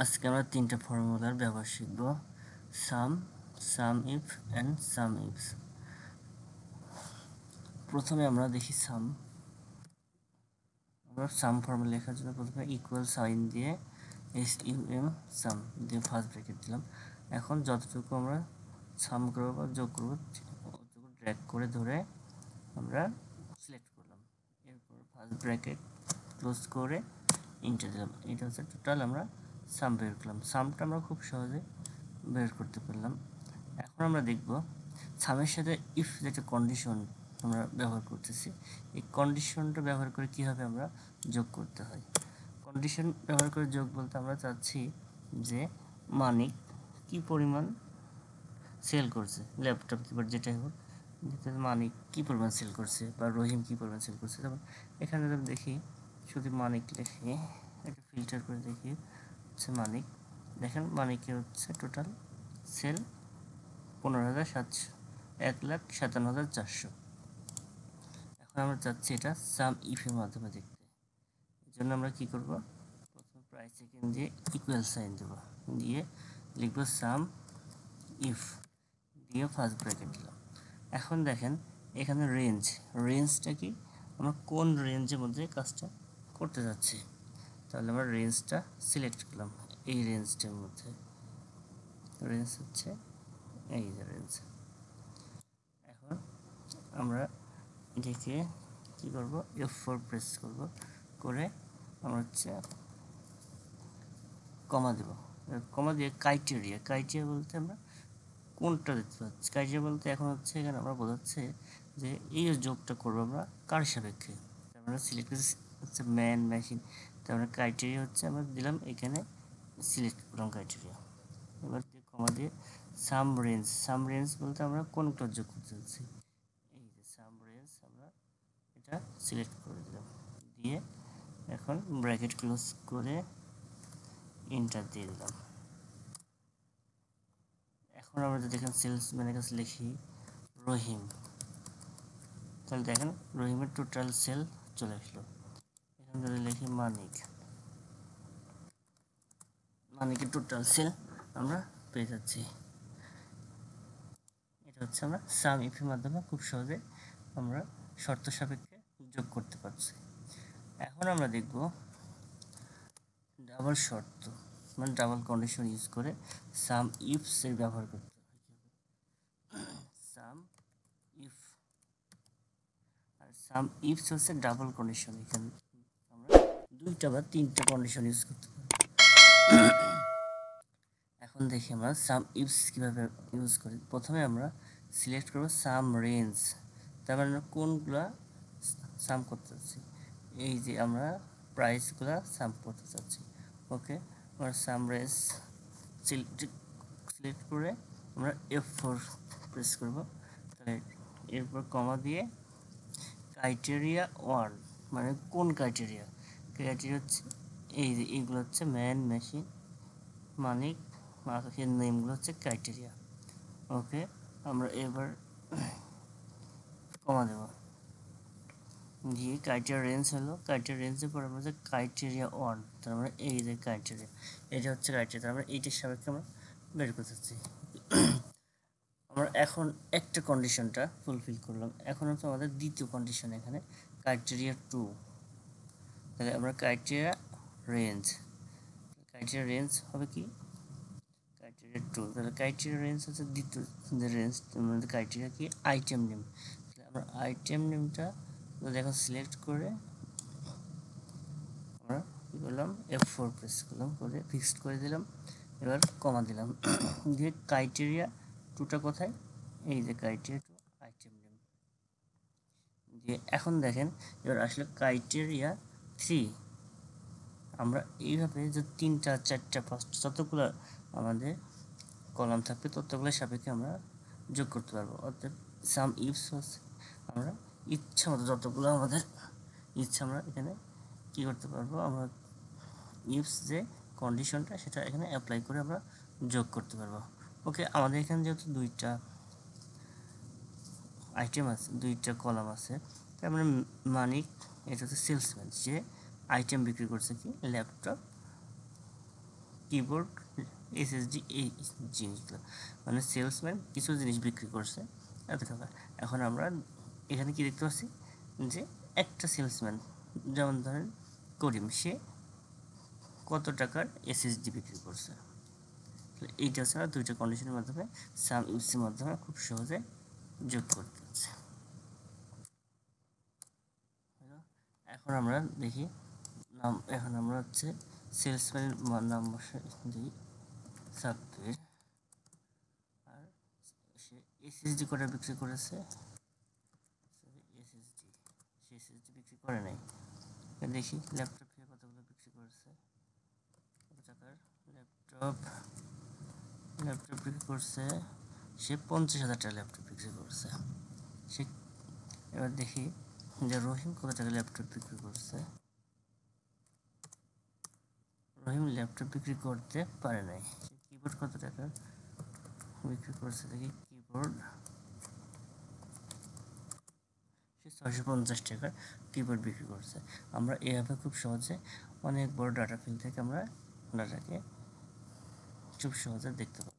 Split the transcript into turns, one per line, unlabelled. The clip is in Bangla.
আজকে আমরা তিনটা ফর্মুলার ব্যবহার শিখব। সাম, সাম ইফ অ্যান্ড সাম ইফস। প্রথমে আমরা দেখি সাম। আমরা সাম ফর্মুলা লেখার জন্য প্রথমে ইকুয়াল সাইন দিয়ে SUM সাম দিয়ে ফার্স্ট ব্র্যাকেট দিলাম। এখন যতটুকু আমরা সাম করবো বা যোগ করবো অতটুকু ড্র্যাগ করে ধরে আমরা সিলেক্ট করলাম। এরপর ফার্স্ট ব্র্যাকেট ক্লোজ করে ইন্টার দিলাম। এটা হচ্ছে টোটাল আমরা সাম বের করলাম। সামটা আমরা খুব সহজে বের করতে পারলাম। এখন আমরা দেখব সামের সাথে ইফ যেটা কন্ডিশন আমরা ব্যবহার করতেছি, এই কন্ডিশনটা ব্যবহার করে কীভাবে আমরা যোগ করতে হয়। কন্ডিশন ব্যবহার করে যোগ বলতে আমরা চাচ্ছি যে মানিক কি পরিমাণ সেল করছে, ল্যাপটপ কিপার যেটাই হোক, মানিক কি পরিমাণ সেল করছে বা রহিম কি পরিমাণ সেল করছে। যেমন এখানে যদি দেখি শুধু মানিক লিখে একটা ফিল্টার করে দেখি হচ্ছে মানিক, দেখেন মানিকের হচ্ছে টোটাল সেল 15,700, 1,57,400। এখন আমরা চাচ্ছি এটা সাম ইফের মাধ্যমে দেখতে। এই জন্য আমরা কী করব, প্রথমে প্রাইস সেকেন্ড দিয়ে ইকুয়াল সাইন দেবো, দিয়ে লিখব সাম ইফ, দিয়ে ফার্স্ট ব্র্যাকেট দিলাম। এখন দেখেন এখানে রেঞ্জটা কি, আমরা কোন রেঞ্জের মধ্যে কাজটা করতে যাচ্ছি। তাহলে আমরা রেঞ্জটা সিলেক্ট করলাম। এই রেঞ্জটার মধ্যে রেঞ্জ হচ্ছে এই যে রেঞ্জ। এখন আমরা এটাকে কী করব, F4 প্রেস করব, করে আমরা হচ্ছে কমা দেব। কমা দিয়ে ক্রাইটেরিয়া বলতে আমরা কোনটা দিতে পারছি। ক্রাইটেরিয়া বলতে এখন হচ্ছে এখানে আমরা বোঝাচ্ছে যে এই যোগটা করবো আমরা কার সাপেক্ষে। আমরা সিলেক্ট হচ্ছে ম্যান মেশিন, তারপরে ক্রাইটেরিয়া হচ্ছে আমরা দিলাম এখানে, সিলেক্ট করলাম ক্রাইটেরিয়া। এবার কমা দিয়ে সাম রেঞ্জ বলতে আমরা কোনটা যোগ করতে চাচ্ছি, এই যে সাম রেঞ্জ আমরা এটা সিলেক্ট করে দিলাম, দিয়ে এখন ব্র্যাকেট ক্লোজ করে এন্টার দিয়ে দিলাম। এখন আমরা যদি এখানে সেলসম্যানের কাছে লিখি রহিম, তাহলে দেখেন রহিমের টোটাল সেল চলে আসলো। এখানে যদি লিখি মানিকের টোটাল সেল আমরা পেয়ে যাচ্ছি। এটা হচ্ছে আমরা সাম ইফের মাধ্যমে খুব সহজে আমরা শর্ত সাপেক্ষে যোগ করতে পারছি। এখন আমরা দেখব ডাবল শর্ত, মানে ডাবল কন্ডিশন ইউজ করে সাম ইফস এর ব্যবহার করতে হয়। সাম ইফ আর সাম ইফস হচ্ছে ডাবল কন্ডিশন, এখানে আমরা দুইটা বা তিনটা কন্ডিশন ইউজ করতে পারি। এখন দেখি আমরা সাম ইফস কীভাবে ইউজ করি। প্রথমে আমরা সিলেক্ট করব সাম রেঞ্জ, তার মানে কোনগুলা সাম করতে চাচ্ছি, এই যে আমরা প্রাইসগুলা সাম করতে চাচ্ছি। ওকে, আমরা সাম রেঞ্জ সিলেক্ট করে আমরা F4 প্রেস করব। তাহলে এরপর কমা দিয়ে ক্রাইটেরিয়া 1, মানে কোন ক্রাইটেরিয়া হচ্ছে এই যে এইগুলো হচ্ছে ম্যান মেশিন মানিক, মার্কেটের নেমগুলো হচ্ছে ক্রাইটেরিয়া। ওকে, আমরা এবার কমা দেব, দিয়ে ক্রাইটেরিয়া রেঞ্জ হলো, ক্রাইটেরিয়া রেঞ্জের পর আমরা যে ক্রাইটেরিয়া 1, তার মানে এই যে ক্রাইটেরিয়া, এটা হচ্ছে ক্রাইটেরিয়া, তার মানে এইটার সাপেক্ষে আমরা বের করতে চাচ্ছি। আমরা এখন একটা কন্ডিশনটা ফুলফিল করলাম। এখন হচ্ছে আমাদের দ্বিতীয় কন্ডিশন, এখানে ক্রাইটেরিয়া 2, তাহলে আমরা ক্রাইটেরিয়া রেঞ্জ হবে কি ক্রাইটেরিয়া 2, তাহলে ক্রাইটেরিয়া রেঞ্জ হচ্ছে দ্বিতীয় যে রেঞ্জ, আমাদের ক্রাইটেরিয়া কি আইটেম নেম। তাহলে আমরা আইটেম নেমটা এখন সিলেক্ট করে আমরা কী করলাম, F4 প্রেস করলাম, করে ফিক্সড করে দিলাম। এবার কমা দিলাম, দিয়ে ক্রাইটেরিয়া 2টা কোথায়, এই যে ক্রাইটেরিয়া 2 আইটেম নেম দিয়ে। এখন দেখেন এবার আসলে ক্রাইটেরিয়া 3, আমরা এইভাবে যে 3টা 4টা 5টা যতগুলো আমাদের কলাম থাকবে ততগুলো সাপেক্ষে আমরা যোগ করতে পারবো। অর্থাৎ সাম ইফস হচ্ছে আমরা ইচ্ছা মতো যতগুলো আমাদের ইচ্ছা আমরা এখানে কী করতে পারবো, আমরা ইফস যে কন্ডিশনটা সেটা এখানে অ্যাপ্লাই করে আমরা যোগ করতে পারবো। ওকে, আমাদের এখানে যেহেতু দুইটা আইটেম আছে, দুইটা কলাম আছে, তার মানে মানিক এটা হচ্ছে সেলসম্যান, যে আইটেম বিক্রি করছে কি ল্যাপটপ কিবোর্ড, এসএসডি, এই জিনিসগুলো, মানে সেলসম্যান কিছু জিনিস বিক্রি করছে এত টাকা। এখন আমরা এখানে কি দেখতে পাচ্ছি যে একটা সেলসম্যান, যেমন ধরেন করিম, সে কত টাকার এসএসডি বিক্রি করছে। এইটা হচ্ছে আমরা দুইটা কন্ডিশনের মাধ্যমে সাম ইফসের মাধ্যমে খুব সহজে যোগ করতে হচ্ছে। এখন আমরা দেখি নাম, এখন আমরা হচ্ছে সেলসম্যানের নাম দিই সাব্বির, আর সে এসএসডি কটা বিক্রি করেছে, এসএসডি, সে এসএসডি বিক্রি করে নাই। দেখি ল্যাপটপ সে কতগুলো বিক্রি করেছে, কত টাকার ল্যাপটপ, ল্যাপটপ বিক্রি করছে সে 50,000 টাকা ল্যাপটপ বিক্রি করছে। সে এবার দেখি যে রহিম কত টাকা ল্যাপটপ বিক্রি করছে। রহিম ল্যাপটপ বিক্রি করতে পারে নাই। সে কিবোর্ড কত টাকা বিক্রি করছে, দেখি কিবোর্ড সে 650 টাকার কিবোর্ড বিক্রি করছে। আমরা এভাবে খুব সহজে অনেক বড় ডাটা ফিল থেকে আমরা ডাটাকে খুব সহজে দেখতে পাবো।